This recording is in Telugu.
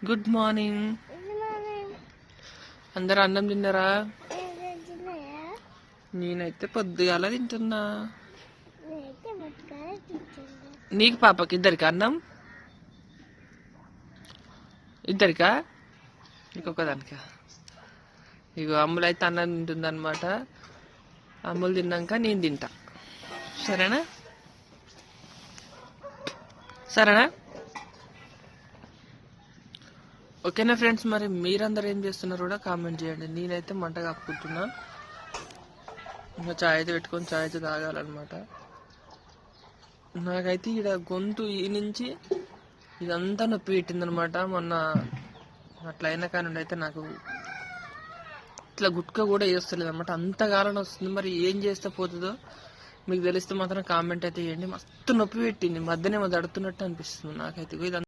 Good morning. అందరు అన్నం తిన్నారా? నేనైతే పొద్దుగాల తింటున్నా. నీకు పాపకి ఇద్దరికి అన్నం? ఇద్దరికా? ఇంకొకదానికా? ఇగో అమ్ములు అయితే అన్నం తింటుంది అనమాట. అమ్ములు తిన్నాక నేను తింటా. సరేనా? సరేనా? ఓకేనా ఫ్రెండ్స్? మరి మీరందరూ ఏం చేస్తున్నారు కూడా కామెంట్ చేయండి. నేనైతే మంట కాపుకుంటున్నా. ఇంకా చాయ్ అయితే పెట్టుకొని చాయ్ అయితే తాగాలన్నమాట. నాకైతే ఇక్కడ గొంతు ఈ నుంచి ఇదంతా నొప్పి పెట్టిందనమాట. మొన్న అట్లా అయినా కానీ అయితే నాకు ఇట్లా గుట్క కూడా వేస్తలేదు అనమాట. అంతగాలం వస్తుంది. మరి ఏం చేస్తే పోతుందో మీకు తెలిస్తే మాత్రం కామెంట్ అయితే చేయండి. మస్తు నొప్పి పెట్టింది. మధ్యనే దడుతున్నట్టు అనిపిస్తుంది నాకైతే.